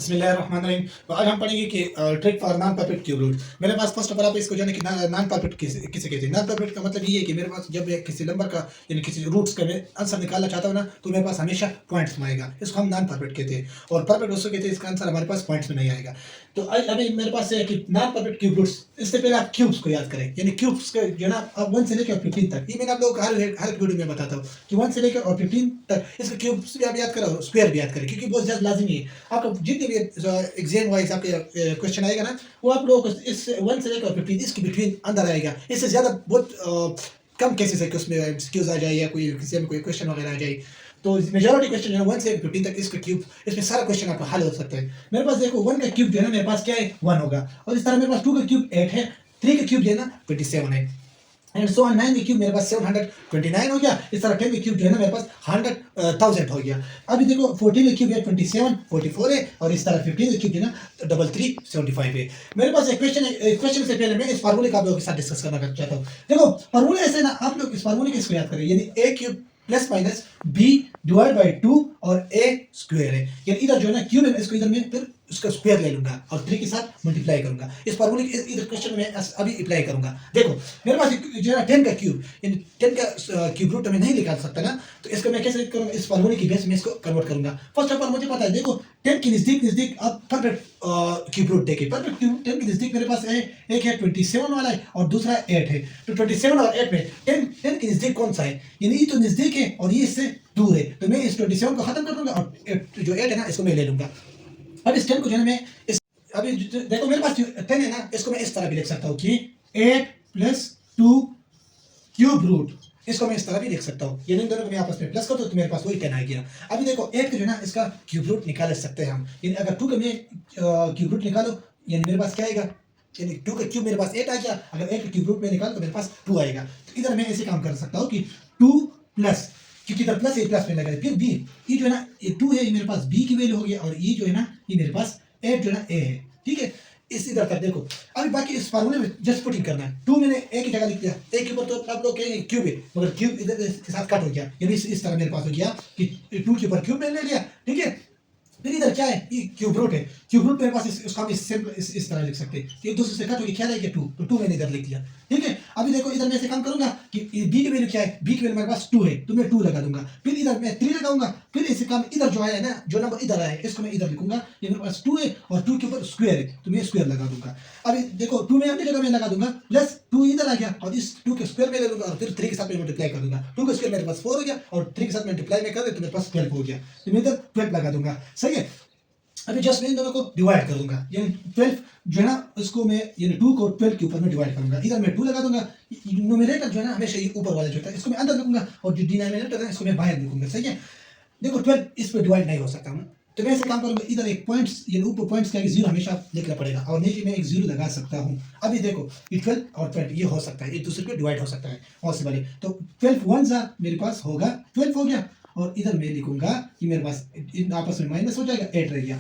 बिस्मिल्लाहिर्रहमानिर्रहीम। तो आज हम पढ़ेंगे कि trick for non perfect cube root. मेरे पास फर्स्ट ऑफ ऑल आप इसको जो है कि नॉन परफेक्ट किसे कहते हैं। नॉन परफेक्ट का मतलब ये है कि मेरे पास जब किसी नंबर का यानी किसी रूट्स का मैं आंसर निकालना चाहता हूँ ना, तो मेरे पास हमेशा पॉइंट्स में आएगा। इसको हम नॉन परफेक्ट कहते हैं। और परफेक्ट उसको कहते हैं इसका आंसर हमारे पास पॉइंट्स में नहीं आएगा। तो अभी मेरे पास है कि नॉन परफेक्ट क्यूब रूट्स। इससे पहले आप क्यूब्स को याद करें, यानी क्यूब्स का जो ना अब 1 से लेकर 15 तक, ये मैंने आप लोगों को हर वीडियो में बताता हूँ कि 1 से लेकर और 15 तक इसके क्यूब्स भी आप याद करो, स्क्वायर भी याद करें, क्योंकि बहुत ज़्यादा लाजमी है। आपका जितने भी एग्जाम वाइज आपके क्वेश्चन आएगा ना, वो आप लोगों को इस 1 से लेकर 15 इसके बिटवीन अंदर आएगा। इससे ज़्यादा बहुत कम केसेस है कि उसमें एमसीक्यूज आ जाए या कोई किसी में कोई क्वेश्चन वगैरह आ जाए। तो मेजॉरिटी क्वेश्चन जो है 1 से 15 तक इसका क्यूब, इसमें सारा क्वेश्चन आपका हल हो सकता है। मेरे पास देखो 1 का क्यूब जो है ना, मेरे पास क्या है 1 होगा। और इस तरह मेरे पास 2 का क्यूब 8 है, 3 का क्यूब जो है ना 27 है, एंड सो ऑन। 9 का क्यूब मेरे पास 729 हो गया। इस तरह 10 का क्यूब जो है ना मेरे पास 100,000 हो गया। अभी देखो 14 का क्यूब है 27 44 है, और इस तरह 15 का क्यूब जो है ना 3375 है। मेरे पास एक क्वेश्चन है। क्वेश्चन से पहले मैं इस फार्मूले का आप लोगों के साथ डिस्कस करना चाहता हूँ। देखो फार्मूले ऐसे ना, आप लोग इस फार्मूले को इसको याद करें, यानी a cube plus minus b divide by 2 और a स्क्वायर है। यानी इधर जो है ना क्यूब है, इसको इधर में फिर उसका स्क्वायर ले लूंगा और 3 के साथ मल्टीप्लाई करूंगा। इस फार्मूले के इधर क्वेश्चन में अभी अप्लाई करूंगा। देखो मेरे पास जो है 10 का क्यूब, यानी 10 का क्यूब रूट में नहीं निकाल सकता ना, तो इसको मैं कैसे करूंगा, इस फार्मूले की बेस में इसको कन्वर्ट करूंगा। फर्स्ट ऑफ ऑल मुझे पता है, देखो 10 के नजदीक आप परफेक्ट क्यूब रूट देखें। परफेक्ट क्यूब 10 के नजदीक मेरे पास है, एक है 27 वाला है और दूसरा 8 है। तो 27 और 8 में 10 के नजदीक कौन सा है, यानी ये तो नजदीक है और ये इससे दूर है। तो मैं इस 27 को खत्म कर दूंगा और जो 8 है ना इसको मैं ले लूंगा। अब इस 10 को जो है मैं इस, अभी देखो मेरे पास 10 है ना, इसको मैं इस तरह भी लिख सकता हूँ कि 8 प्लस 2 क्यूब रूट, इसको मैं इस तरह भी लिख सकता हूँ। ये दोनों को मैं आपस में प्लस कर दूँ तो मेरे पास वही 10 आ गया। अभी देखो 8 का जो है ना इसका क्यूब रूट निकाल सकते हैं हम, यानी अगर 2 का मैं क्यूब रूट निकालो, यानी मेरे पास क्या आएगा, यानी 2 का क्यूब मेरे पास 8 आ गया। अगर 8 का क्यूब रूट में निकालो तो मेरे पास 2 आएगा। तो इधर मैं ऐसे काम कर सकता हूँ कि 2 प्लस, क्योंकि इधर प्लस ए प्लस में लगा, फिर बी, ये जो है ना ये 2 है, ये मेरे पास बी की वैल्यू हो गई, और ये जो है ना ये मेरे पास 8 जो है ना ए है। ठीक है, इस इधर तक देखो। अभी बाकी इस फार्मूले में जस्ट पुटिंग करना है। 2 मैंने ए की जगह लिख दिया, ए के ऊपर तो आप लोग कहेंगे क्यूब है, मगर क्यूब इधर के साथ कट हो गया, यानी इस तरह मेरे पास हो गया कि 2 के ऊपर क्यूब मैंने ले लिया। ठीक है, फिर इधर क्या है, ये क्यूब रूट है। क्यूब रूट मेरे पास उसका हम इस तरह लिख सकते हैं, एक दूसरे से कट होगी, क्या रहेगा 2, तो 2 मैंने इधर लिख दिया। ठीक है, अभी देखो इधर मैं ऐसे काम करूंगा कि बी की वैल्यू क्या है, बी की वैल्यू मेरे पास 2 है, तो मैं 2 लगा दूंगा। फिर इधर मैं 3 लगाऊंगा, फिर इसे काम इधर जो आया है ना, जो नंबर इधर आया है इसको मैं इधर लिखूंगा, ये मेरे पास 2 है और 2 के ऊपर स्क्वायर है, तो मैं स्क्वायर लगा दूंगा। अभी देखो 2 में अपनी जगह में लगा दूंगा, प्लस 2 इधर आ गया और इस 2 के स्क्वायर में ले लूंगा और फिर 3 के साथ में मल्टीप्लाई कर दूंगा। 2 का स्क्वायर मेरे पास 4 हो गया और 3 के साथ मल्टीप्लाई में कर दे तो मेरे पास 12 हो गया, तो मैं इधर 12 लगा दूंगा। सही है, अभी जस्ट मैं इन दोनों को डिवाइड कर दूंगा, यानी 12 जो है ना उसको मैं, यानी 2 को 12 के ऊपर में डिवाइड करूंगा। इधर मैं 2 लगा दूंगा, न्यूमरेटर जो है ना हमेशा ये ऊपर वाला जो होता है इसको मैं अंदर लिखूंगा और जो डिनोमिनेटर है इसको मैं बाहर लिखूंगा। सही है, देखो 12 इस पे डिवाइड नहीं हो सकता हूँ, तो मैं ऐसे काम करूंगा, इधर एक पॉइंट्स, यानी ऊपर पॉइंट्स का 0 हमेशा लिखना पड़ेगा और नीचे में एक 0 लगा सकता हूँ। अभी देखो ये 12 और 12 ये हो सकता है, एक दूसरे पे डिवाइड हो सकता है पॉसिबल है। तो 12 वन सा मेरे पास होगा 12 हो गया, और इधर मैं लिखूंगा कि मेरे पास आपस में माइनस हो जाएगा, 8 रह गया।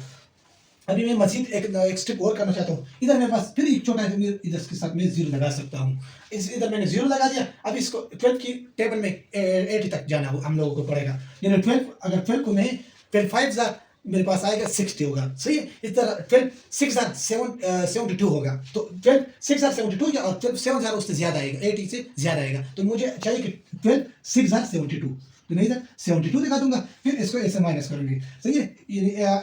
अभी मैं मजीद एक स्टेप और करना चाहता हूँ। इधर मेरे पास फिर एक छोटा है, इधर के साथ मैं 0 लगा सकता हूँ। इधर मैंने 0 लगा दिया। अब इसको 12 की टेबल में 80 तक जाना हम लोगों को पड़ेगा, यानी 12, अगर 12 को मैं 12 5 मेरे पास आएगा 60 होगा। सही है, इस तरह 12 6 72 होगा, तो 12 6 72 हो गया और 12 7 उससे ज्यादा आएगा, 80 से ज्यादा आएगा, तो मुझे चाहिए कि 12 6 72, तो मैं इधर 72 दिखा दूंगा, फिर इसको ऐसे माइनस करूंगी। सही है,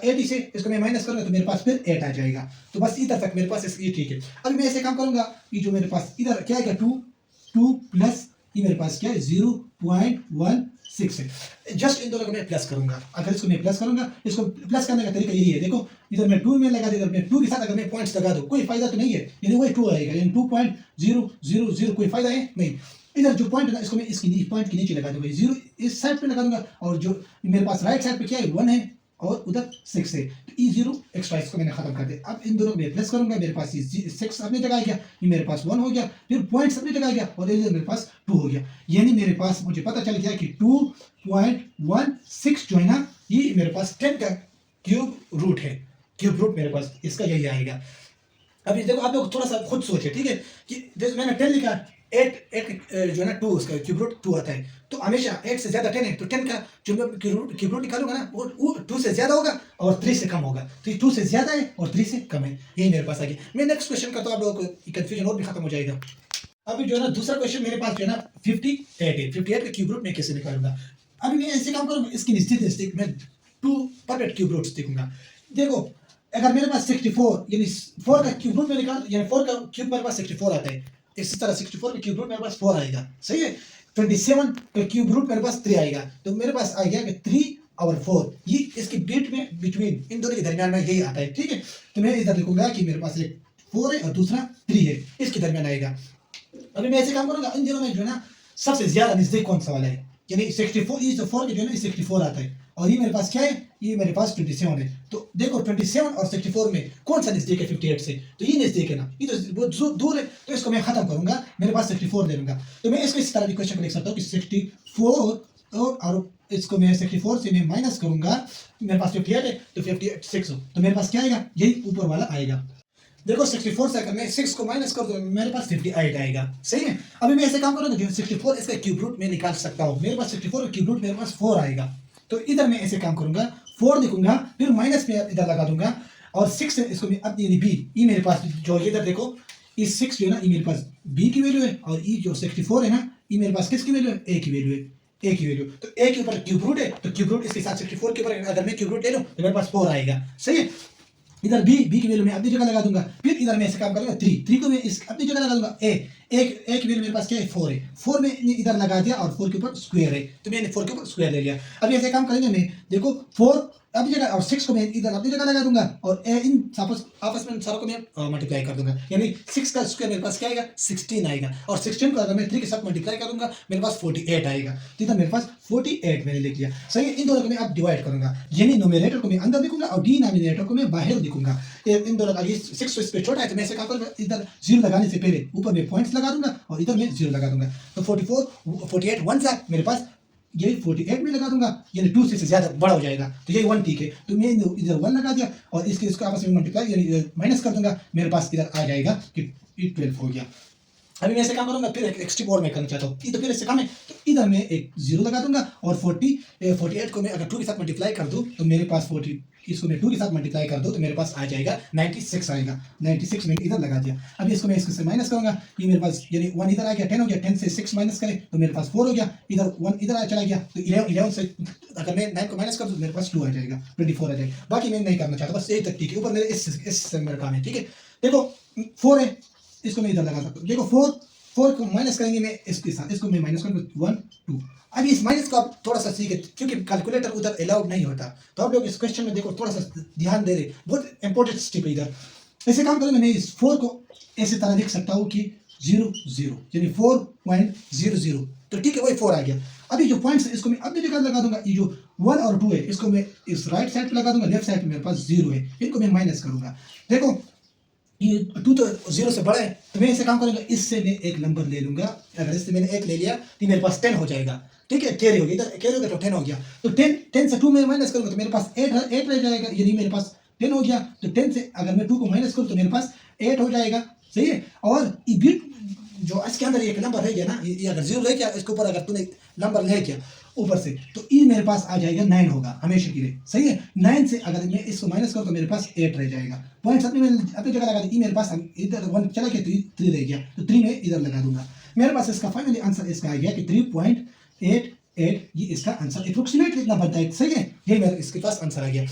80 से इसको मैं माइनस करूंगा तो मेरे पास फिर 8 आ जाएगा। तो बस इधर तक मेरे पास ये ठीक है। अभी मैं ऐसे काम करूंगा, ये जो मेरे पास इधर क्या है 2 प्लस ये मेरे पास क्या है 0.16 है। जस्ट इन दोनों को मैं प्लस करूंगा। अगर इसको मैं प्लस करूंगा, इसको प्लस करने का तरीका यही है, देखो इधर मैं 2 में लगा दिया, इधर मैं 2 के साथ अगर मैं पॉइंट्स लगा दूं कोई फायदा तो नहीं है, यानी वही 2 आएगा, यानी 2.000 कोई फायदा है नहीं। इधर जो पॉइंट है ना इसको मैं इसकी पॉइंट के नीचे लगा दूंगा, 0 इस साइड पे लगा दूंगा, और जो मेरे पास राइट साइड पे क्या है 1 है और उधर 6 है, तो ई 0 एक्स्ट्रा इसको मैंने खत्म कर दिया। अब इन दोनों को मैं प्लस करूंगा, मेरे पास ये 6 अपनी जगह आ गया, ये मेरे पास 1 हो गया, फिर पॉइंट्स अपनी जगह आ गया और इधर मेरे पास 2 हो गया, यानी मेरे पास मुझे पता चल गया कि 2.16 जो है ना ये मेरे पास 10 का क्यूब रूट है। क्यूब रूट मेरे पास इसका यही आएगा। अभी देखो आप लोग थोड़ा सा खुद सोचे, ठीक है, कि जैसे मैंने 10 लिखा, 8 जो है ना 2 उसका क्यूब रूट 2 आता है। तो हमेशा 8 से ज़्यादा 10 है, तो 10 का जो मैं क्यूब रूट निकालूंगा ना वो 2 से ज़्यादा होगा और 3 से कम होगा। तो 2 से ज़्यादा है और 3 से कम है, यही मेरे पास आ गया। मैं नेक्स्ट क्वेश्चन करता हूँ, आप लोगों को कंफ्यूजन और भी खत्म हो जाएगा। अभी जो है ना दूसरा क्वेश्चन मेरे पास जो है ना 58 है। 58 का क्यूब रूट मैं कैसे निकालूंगा? अभी मैं ऐसे काम करूंगा, इसकी नजदीक मैं 2 परफेक्ट क्यूब रूट्स देखूंगा। देखो अगर मेरे पास 64 यानी 4 का क्यूब रूट में निकाल, यानी 4 का क्यूब मेरे पास 64 आता है, इसी तरह 64 का क्यूब रूट मेरे पास 4 आएगा, सही है। 27 का क्यूब रूट मेरे पास 3 आएगा, तो मेरे पास आ गया कि 3 और 4, ये इसके बीट में बिटवीन इन दोनों के दरमियान में यही आता है, ठीक है। तो मैं इधर लिखूंगा कि मेरे पास एक 4 है और दूसरा 3 है, इसके दरमियान आएगा। अभी मैं ऐसे काम करूंगा, इन दिनों में जो है ना सबसे ज्यादा नजदीक कौन सा वाला है, यानी 64, ये जो 4 के जो है ना 64 आता है, और ये मेरे पास क्या है, ये मेरे पास 27 है। तो देखो 27 और 64 में कौन सा नजदीक है 58 से, तो ये नजदीक है ना, ये तो बहुत दूर है। तो इसको मैं खत्म करूंगा, मेरे पास 64 ले लूंगा। तो मैं इसको इस तरह भी क्वेश्चन को लिख सकता हूँ कि 64 और इसको मैं 64 से मैं माइनस करूंगा, मेरे पास 58 है, तो 58 6 तो मेरे पास क्या आएगा, यही ऊपर वाला आएगा। देखो 64 से अगर मैं 6 को माइनस कर दूं मेरे पास 58 आएगा, सही है। अभी मैं ऐसे काम करूंगा, 64 इसका क्यूब रूट में निकाल सकता हूं, मेरे पास 64 का क्यूब रूट मेरे पास 4 आएगा। तो इधर मैं ऐसे काम करूंगा, 4 लिखूंगा, फिर माइनस में इधर लगा दूंगा, और 6 इसको मैं अब यानी बी, ये मेरे पास जो इधर देखो इस 6 जो है ना ये मेरे पास बी की वैल्यू है, और ये जो 64 है ना ये मेरे पास किसकी वैल्यू है, ए की वैल्यू है, ए की वैल्यू। तो ए के ऊपर क्यूब रूट है, तो क्यूब रूट इसके साथ 64 के ऊपर अगर मैं क्यूब रूट ले लूं तो मेरे पास 4 आएगा, सही है। इधर बी की वैल्यू मैं अपनी जगह लगा दूंगा, फिर इधर मैं ऐसे काम करूंगा 3 को मैं इस अपनी जगह लगा दूंगा, ए की वैल्यू मेरे पास क्या है 4 है, 4 में इधर लगा दिया और 4 के ऊपर स्क्वायर है, तो मैंने 4 के ऊपर स्क्वायर ले लिया। अभी ऐसे काम करेंगे, मैं देखो 4 अपनी जगह और 6 को मैं इधर अपनी जगह लगा दूंगा, और इन आपस में सारों को मैं मल्टीप्लाई कर दूंगा, यानी 6 का स्क्वायर मेरे पास क्या आएगा 16 आएगा, और 16 को अगर मैं 3 के साथ मल्टीप्लाई करूंगा मेरे पास 48 आएगा। तो इधर मेरे पास 48 मैंने लिख लिया, सही है। इन दोनों को मैं अब डिवाइड करूंगा, यानी नोमिनेटर को मैं अंदर लिखूंगा और डिनोमिनेटर को मैं बाहर लिखूंगा। इन दोनों का ये 6 तो इस पे छोटा है, तो मैं ऐसे काम करूंगा, इधर 0 लगाने से पहले ऊपर में पॉइंट्स लगा दूंगा और इधर मैं 0 लगा दूंगा। तो 48 1 सा मेरे पास यही 48 में लगा दूंगा, यानी 2 से ज़्यादा बड़ा हो जाएगा, तो यही 1 ठीक है। तो मैं इधर 1 लगा दिया और इसको आपस में मल्टीप्लाई यानी माइनस कर दूंगा, मेरे पास इधर आ जाएगा कि 12 हो गया। अभी मैं ऐसे काम करूंगा, फिर एक्सट्रीम और मैं करना चाहता हूँ, तो फिर ऐसे काम है, तो इधर मैं एक 0 लगा दूंगा, और 48 को मैं अगर 2 के साथ मल्टीप्लाई कर दूँ तो मेरे पास 40, इसको मैं 2 के साथ मल्टीप्लाई कर दूँ तो मेरे पास आ जाएगा 96 आएगा। 96 मैंने इधर लगा दिया। अभी इसको मैं इससे माइनस करूंगा, ये मेरे पास यानी 1 इधर आ गया, 10 हो गया, 10 से 6 माइनस करें तो मेरे पास 4 हो गया, इधर 1 इधर चला गया, तो 11 से अगर मैं 9 को माइनस कर दूँ मेरे पास 2 आ जाएगा, 24 आ जाएगा। बाकी मैं नहीं करना चाहता, बस यही तक ठीक है। ऊपर मेरे इस मेरा काम है, ठीक है। देखो 4 है, इसको मैं इधर लगा सकता हूँ। देखो 4 को माइनस करेंगे मैं इसके साथ, इसको मैं माइनस करूँगा 1 2। अभी इस माइनस को आप थोड़ा सा सीखे, क्योंकि कैलकुलेटर उधर अलाउड नहीं होता, तो आप लोग इस क्वेश्चन में देखो थोड़ा सा ध्यान दे रहे, बहुत इंपॉर्टेंट स्टेप है इधर। ऐसे काम करेंगे, मैं इस 4 को ऐसे तरह लिख सकता हूँ कि 0 0 यानी 4.00, तो ठीक है वही 4 आ गया। अभी जो पॉइंट्स है इसको मैं अपनी जगह लगा दूंगा, ये जो 1 और 2 है इसको मैं इस राइट साइड पे लगा दूंगा, लेफ्ट साइड पे मेरे पास 0 है, इनको मैं माइनस करूंगा। देखो ये 2 तो 0 से बड़ा है, तो मैं ऐसे काम करूंगा, इससे मैं एक नंबर ले लूंगा, अगर इससे मैंने एक ले लिया तो मेरे पास 10 हो जाएगा, ठीक है। कैरी हो गया, इधर कैरी हो गया तो 10 हो गया, तो 10 से 2 में माइनस करूंगा तो मेरे पास 8 रह जाएगा, यानी मेरे पास 10 हो गया। तो 10 से अगर मैं 2 को माइनस करूँ तो मेरे पास 8 हो जाएगा, सही है। और ये बिट जो इसके अंदर एक नंबर रह गया ना, ये अगर 0 रह गया, इसके ऊपर अगर तूने नंबर ले गया ऊपर से, तो ये मेरे पास आ जाएगा 9 होगा हमेशा के लिए, सही है। 9 से अगर मैं इसको माइनस करूँ तो मेरे पास 8 रह जाएगा। पॉइंट्स अपनी जगह लगा दी, मेरे पास इधर 1 चला गया तो 3 रह गया, तो 3 में इधर लगा दूंगा। मेरे पास इसका फाइनली आंसर इसका आ गया कि 3.88, ये इसका आंसर अप्रोक्सीमेटली इतना बनता है, सही है। ये मेरे इसके पास आंसर आ गया।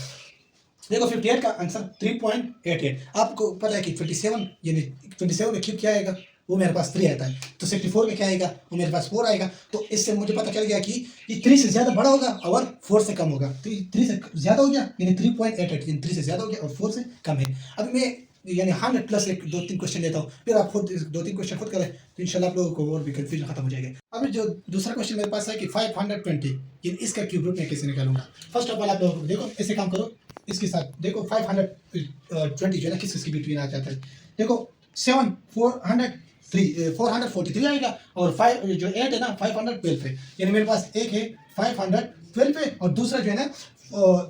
देखो 58 का आंसर 3.88, आपको पता है कि 27 यानी 27 में क्यूब क्या आएगा, वो मेरे पास 3 आता है, तो 64 में क्या आएगा, वो मेरे पास 4 आएगा। तो इससे मुझे पता चल गया कि ये 3 से ज़्यादा बड़ा होगा और 4 से कम होगा, तो 3 से ज़्यादा हो गया यानी 3.88, यानी 3 से ज़्यादा हो गया और 4 से कम है। अभी मैं यानी 100 प्लस एक 2-3 क्वेश्चन लेता हूँ, फिर आप खुद 2-3 क्वेश्चन खुद करें, तो इंशाल्लाह आप लोगों को और भी कन्फ्यूजन खत्म हो जाएगा। अभी जो दूसरा क्वेश्चन मेरे पास है कि 520 यानी इसका क्यूब रूट मैं कैसे निकालूंगा। फर्स्ट ऑफ ऑल आप लोगों को देखो ऐसे काम करो, इसके साथ देखो 520 जो है ना किस किसके बिटवीन आ जाता है। देखो 7 443 आएगा, और 5 जो 8 है ना 512 है, यानी मेरे पास एक है 512 है और दूसरा जो है ना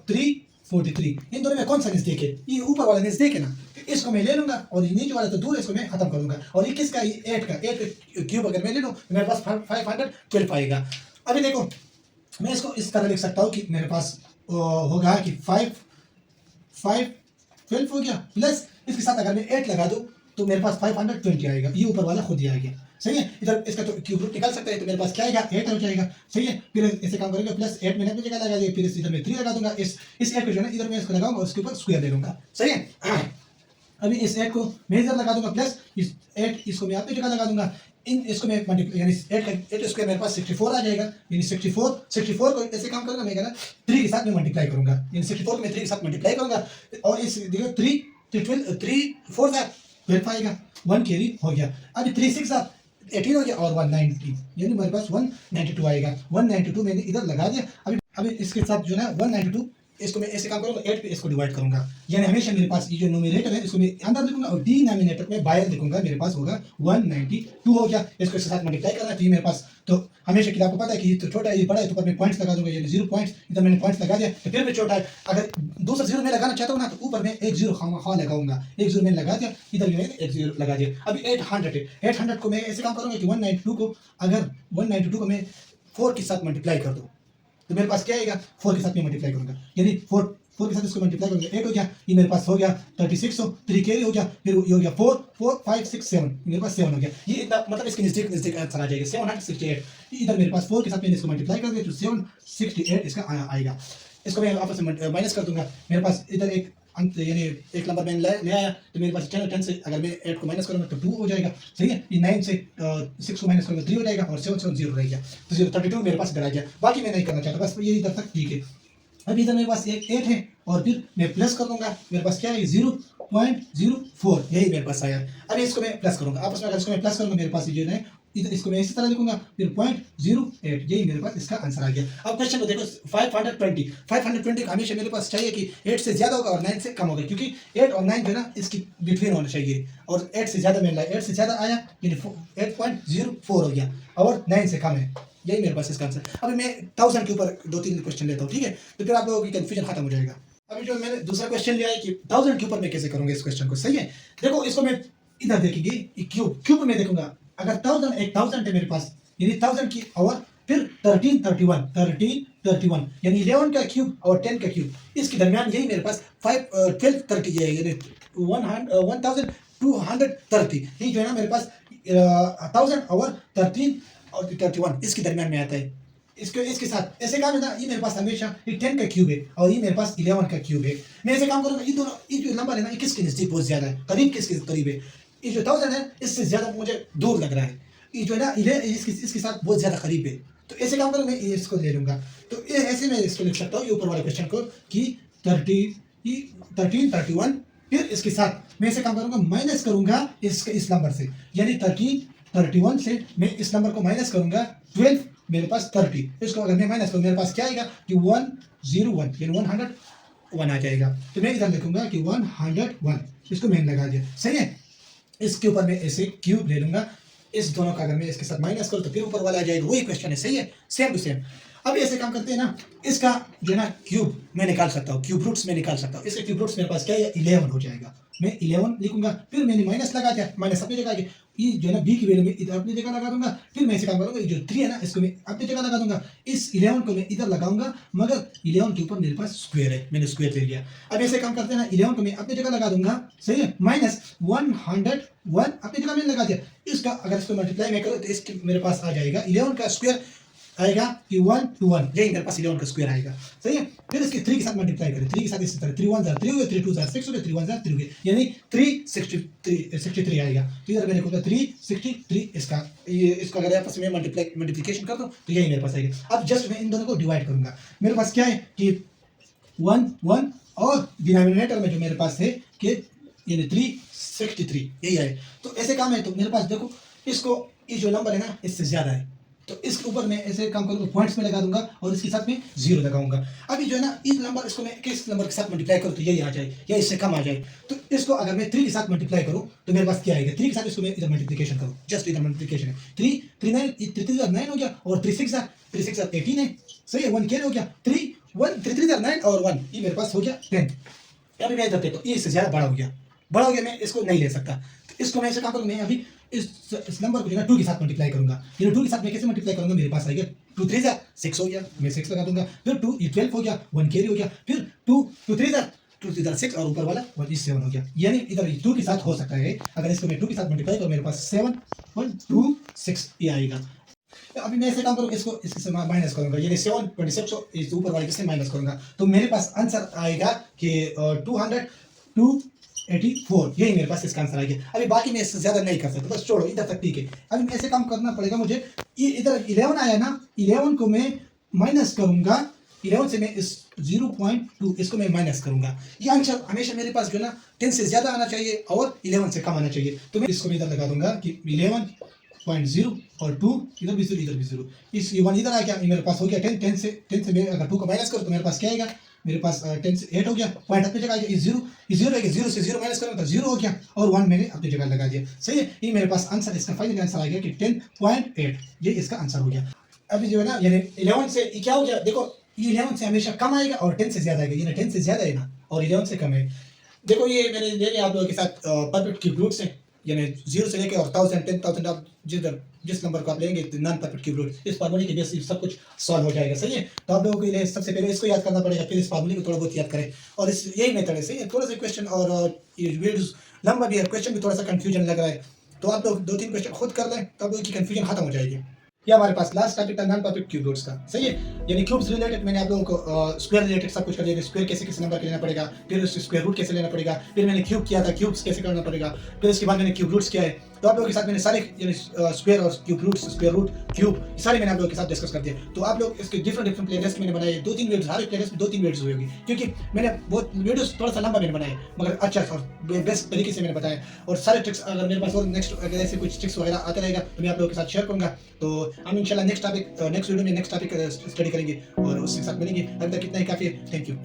3 43। इन दोनों में कौन सा नजदीक है? ये ऊपर वाला नजदीक है ना, इसको मैं ले लूंगा और ये नीचे वाला तो दूर है, इसको मैं खत्म करूंगा। और ये किसका? 8 का क्यूब अगर मैं ले लूँ तो मेरे पास 512 आएगा। अभी देखो मैं इसको इस तरह लिख सकता हूँ कि मेरे पास होगा कि 512 हो गया, प्लस इसके साथ अगर मैं 8 लगा दूँ तो मेरे पास 520 आएगा। ये ऊपर वाला खुद ही आ गया, सही है। इधर इसका तो क्यूब रूट निकाल सकते हैं, तो मेरे पास क्या आएगा? 8 हो जाएगा, सही है। फिर इसे काम करेंगे, प्लस 8 मैंने अपनी जगह लगा दिया, फिर इधर मैं 3 लगा दूंगा। इस 8 को जो है ना इधर मैं इसको लगाऊंगा, उसके ऊपर स्क्वायर ले लूंगा, सही है। अभी इस 8 को मैं इधर लगा दूंगा, प्लस इस 8 इसको मैं अपनी जगह लगा दूंगा। इसको मैं मल्टीप्लाई यानी 8 स्क्वायर मेरे पास 64 आ जाएगा। यानी 64 को ऐसे काम करूंगा मैं, क्या 3 के साथ में मल्टीप्लाई करूंगा, यानी 64 को मैं 3 के साथ मल्टीप्लाई करूंगा। और इस देखो 3 3 4 का 12 आएगा, 1 कैरी हो गया। अभी 3 6 18 हो गया और 190, यानी मेरे पास 192 आएगा। 192 मैंने इधर लगा दिया। अभी इसके साथ जो है 192 इसको मैं ऐसे काम करूंगा, 8 पे इसको डिवाइड करूंगा। यानी हमेशा मेरे पास ये जो नोमिनेटर है इसको मैं अंदर लिखूंगा और डिनोमिनेटर में बाहर लिखूंगा। मेरे पास होगा 192 हो गया। इसको इसके साथ मल्टीप्लाई करना है, मेरे पास तो हमेशा कि आपको पता है कि ये तो छोटा है ये बड़ा है, तो ऊपर मैं पॉइंट्स लगा दूंगा, यानी 0 पॉइंट्स। इधर मैंने पॉइंट्स लगा दिया, तो फिर भी छोटा है। अगर दूसरा 0 मैं लगाना चाहता हूँ ना, तो ऊपर मैं एक 0 खामा लगाऊंगा। एक 0 मैंने लगा दिया, इधर भी मैंने एक 0 लगा दिया। अभी 800 है, 800 को मैं ऐसे काम करूंगा कि 192 को अगर 192 को मैं 4 के साथ मल्टीप्लाई कर दूँ तो मेरे पास क्या आएगा? 4 के साथ मैं मल्टीप्लाई करूंगा, यानी 4 के साथ इसको मल्टीप्लाई करूंगा, 8 हो गया। ये मेरे पास हो गया 36, 3 कैरी हो गया, फिर ये हो गया 4 5 6 7, मेरे पास 7 हो गया। ये इतना मतलब इसके नजदीक आंसर आ जाएगा 768। इधर मेरे पास 4 के साथ मैंने इसको मल्टीप्लाई कर दिया तो 768 इसका आएगा। इसको मैं आपस में माइनस कर दूंगा। मेरे पास इधर एक अंक यानी एक नंबर मैंने ले आया, तो मेरे पास 10 से अगर मैं 8 को माइनस करूंगा तो 2 हो जाएगा, सही है। ये 9 से 6 को माइनस करूंगा 3 हो जाएगा और 7 से 0 रह गया, तो 32 मेरे पास इधर आ गया। बाकी मैं नहीं करना चाहता, बस ये इधर तक ठीक है। अभी इधर मेरे पास एक 8 है और फिर मैं प्लस कर दूंगा, मेरे पास क्या है 0.04, यही मेरे पास आया। अभी इसको मैं प्लस करूंगा आपस में, अगर इसको मैं प्लस करूंगा मेरे पास ये जो है इधर इसको मैं इसी तरह लिखूंगा, फिर 0.08, यही मेरे पास इसका आंसर आ गया। अब क्वेश्चन को देखो 520 हमेशा मेरे पास चाहिए कि 8 से ज्यादा होगा और 9 से कम होगा, क्योंकि 8 और 9 जो है ना इसकी बिटवीन होना चाहिए, और 8 से ज्यादा मैंने 8 से ज्यादा आया यानी 8.04 हो गया और 9 से कम है, यही मेरे पास इसका आंसर। अभी मैं 1000 के ऊपर 2-3 क्वेश्चन लेता हूँ, ठीक है, तो फिर आप लोगों की कंफ्यूजन खत्म हो जाएगा। अभी जो मैंने दूसरा क्वेश्चन लिया है कि 1000 के ऊपर मैं कैसे करूंगा इस क्वेश्चन को, सही है। देखो इसको मैं इधर देखेंगे क्यूब में देखूंगा। अगर 1000 है मेरे पास, यानी 1000 की और फिर 13 31 यानी 11 का क्यूब और 10 का क्यूब, इसके दरमियान यही मेरे पास 12 30 है, यानी 1230, ये जो है ना मेरे पास 1000 और 13 और 31 इसके दरमियान में आता है। इसके साथ ऐसे काम है ना, ये मेरे पास हमेशा ये 10 का क्यूब है और ये मेरे पास 11 का क्यूब है। मैं ऐसे काम करूंगा, ये दोनों ये जो नंबर है ना, ये किसके नजदीक बहुत ज्यादा है, करीब किसके करीब है? ये जो 1000 है इससे ज्यादा मुझे दूर लग रहा है, ये जो है ना इसके साथ बहुत ज्यादा करीब है। तो ऐसे काम करूंगा, मैं इसको ले लूंगा, तो ऐसे मैं इसको लिख सकता हूँ ये ऊपर वाले क्वेश्चन को कि 13 31, फिर इसके साथ मैं ऐसे काम करूंगा, माइनस करूंगा इस नंबर से, यानी 31 से मैं इस नंबर को माइनस करूंगा 12, मेरे पास 30, इसको अगर मैं माइनस करूँ मेरे पास क्या आएगा कि 101 यानी 101 आ जाएगा। तो मैं इधर लिखूंगा कि 101, इसको मैंने लगा दिया, सही है। इसके ऊपर मैं ऐसे क्यूब ले लूंगा, इस दोनों का अगर मैं इसके साथ माइनस करूँ तो फिर ऊपर वाला आ जाएगा, वही क्वेश्चन है, सही है, सेम टू सेम। अब ऐसे काम करते हैं ना, इसका जो है ना क्यूब मैं निकाल सकता हूँ, क्यूब रूट्स में निकाल सकता हूँ। इसके क्यूब रूट्स मेरे पास क्या है 11 हो जाएगा, मैं 11 लिखूंगा, फिर मैंने माइनस लगा दिया, माइनस अपनी जगह ये जो है ना बी की वैल्यू में इधर अपनी जगह लगा दूंगा, फिर मैं ऐसे काम करूंगा, ये जो 3 है ना इसको मैं अपनी जगह लगा दूंगा, इस 11 को मैं इधर लगाऊंगा, मगर 11 के ऊपर मेरे पास स्क्वायर है, मैंने स्क्वायर ले लिया। अब ऐसे काम करते हैं ना, 11 को मैं अपनी जगह लगा दूंगा, सही है, माइनस 101 अपनी जगह मैंने लगा दिया। इसका अगर इसको मल्टीप्लाई मैं करूँ तो इसके मेरे पास आ जाएगा 11 का स्क्वायर आएगा कि 1 to 1, यही मेरे पास 11 का स्क्वायर आएगा, सही है। फिर इसके 3 के साथ मल्टीप्लाई करें, 3 के साथ इसी तरह 3 1 3 हो गए, 3 2 6 हो गए, 3 1 3 हो गए, यानी 363 आएगा। तो इधर मैंने खोला 363, इसको अगर आपस में मल्टीप्लिकेशन कर दो तो यही मेरे पास आएगा। अब जस्ट मैं इन दोनों को डिवाइड करूंगा, मेरे पास क्या है कि 1 और डिनोमिनेटर में जो मेरे पास है कि यानी 363, यही है। तो ऐसे काम है, तो मेरे पास देखो इसको ये जो नंबर है ना इससे ज्यादा है, तो इसके ऊपर मैं ऐसे काम करूंगा, पॉइंट्स में लगा दूंगा और इसके साथ में 0 लगाऊंगा। अभी जो है ना इस नंबर इसको मैं किस नंबर के साथ मल्टीप्लाई करूँ तो यही आ जाए या इससे कम आ जाए। तो इसको अगर मैं 3 के साथ मल्टीप्लाई करूँ तो मेरे पास क्या आएगा, 3 के साथ इसको मैं इधर मल्टीप्लिकेशन करूँ, जस्ट इधर मल्टीप्लिकेशन है, 3 9 हो गया और 3 6 18 है, सही है, 1 कैरी हो गया, 3 1 3 3 9 और 1, ये मेरे पास हो गया 10। अभी मैं इधर देखो, ये इससे ज़्यादा बड़ा हो गया, मैं इसको नहीं ले सकता। तो इसको मैं ऐसे काम करूँगा, मैं अभी इस नंबर को जो है 2 के साथ मल्टीप्लाई करूँगा। ये 2 के साथ मैं कैसे मल्टीप्लाई करूँगा, मेरे पास आएगा 2 3 जा 6 हो गया, मैं 6 लगा दूँगा। फिर 2 ये 12 हो गया, 1 कैरी हो गया। फिर 2 2 3 जा 2 3 जा 6 और ऊपर वाला 1 7 हो गया। यानी इधर 2 के साथ हो सकता है। अगर इसको मैं 2 के साथ मल्टीप्लाई करूँ, मेरे पास 7 1 2 6 ये आएगा। अभी मैं ऐसे काम करूँ, इसको इससे माइनस करूँगा, यानी 726 इस ऊपर वाले किससे माइनस करूँगा, तो मेरे पास आंसर आएगा कि 284, यही मेरे पास इसका आंसर आएगा। अभी बाकी मैं इससे ज़्यादा नहीं कर सकता, बस छोड़ो इधर तक, ठीक है। अभी मैं ऐसे काम करना पड़ेगा मुझे, ये इधर 11 आया ना, 11 को मैं माइनस करूँगा, 11 से मैं इस 0.2 इसको मैं माइनस करूँगा। ये आंसर हमेशा मेरे पास जो ना 10 से ज़्यादा आना चाहिए और 11 से कम आना चाहिए। तो मैं इसको इधर लगा दूंगा कि 11.0 और 2 इधर भी 0 इधर भी 0, इस 1 इधर आ गया, मेरे पास हो गया 10 से मैं अगर 2 को माइनस करूँ तो मेरे पास क्या आएगा, मेरे पास 10 से 8 हो गया, पॉइंट अपनी जगह आ गया, ये 0 है कि 0 से 0 माइनस करूँगा तो 0 हो गया और 1 मैंने अपनी जगह लगा दिया। सही है, ये मेरे पास आंसर, इसका फाइनल आंसर आ गया कि 10.8, ये इसका आंसर हो गया। अभी जो है ना, यानी 11 से क्या हो गया, देखो ये 11 से हमेशा कम आएगा और 10 से ज़्यादा आएगा, यानी 10 से ज़्यादा है ना और 11 से कम है। देखो ये मैंने ले लिया आप लोगों के साथ परफेक्ट क्यूब रूट्स हैं, यानी 0 से लेके और 1000 10,000 आप जिस नंबर को आप लेंगे नॉन परफेक्ट क्यूब रूट, इस फार्मूले के बेस सब कुछ सॉल्व हो जाएगा। सही है, तो आप लोगों के लिए सबसे पहले इसको याद करना पड़ेगा, फिर इस फार्मूले को थोड़ा बहुत याद करें और इस यही मेथड है। सही है, थोड़ा सा क्वेश्चन और ये वीडियोस लंबा भी है, क्वेश्चन भी थोड़ा सा कंफ्यूजन लग रहा है, तो आप लोग 2-3 क्वेश्चन खुद कर लें तो आप लोगों की कंफ्यूजन खत्म हो जाएगी। ये हमारे पास लास्ट टॉपिक था नॉन परफेक्ट क्यूब रूट्स का। सही है, यानी क्यूब्स रिलेटेड मैंने आप लोगों को स्क्वायर रिलेटेड सब कुछ कर दिया, स्क्वायर कैसे किस नंबर के लेना पड़ेगा, फिर उसके स्क्वायर रूट कैसे लेना पड़ेगा, फिर मैंने क्यूब किया था, क्यूब्स कैसे करना पड़ेगा, फिर इसके बाद मैंने क्यूब रूट्स किया है। तो आप लोगों के साथ मैंने सारे यानी स्क्वायर और cube roots, square root, cube, सारे मैंने आप लोगों के साथ डिस्कस कर दिए। तो आप लोग इसके डिफरेंट प्लेलिस्ट मैंने बनाए, 2-3 वीडियोस, हर एक प्लेलिस्ट में 2-3 वीडियोस होगी, क्योंकि मैंने बहुत वीडियोस थोड़ा सा लंबा मैंने बनाए मगर अच्छा और बेस्ट तरीके से मैंने बताया। और सारे ट्रिक्स अगर मेरे पास और नेक्स्ट अगर ऐसे कुछ ट्रिक्स वगैरह आते रहेगा तो मैं आप लोगों के साथ शेयर करूँगा। तो हम इंशाल्लाह नेक्स्ट वीडियो में नेक्स्ट टॉपिक स्टडी करेंगे और उसके साथ मिलेंगे। अभी तक कितना ही काफ़ी है। Thank you.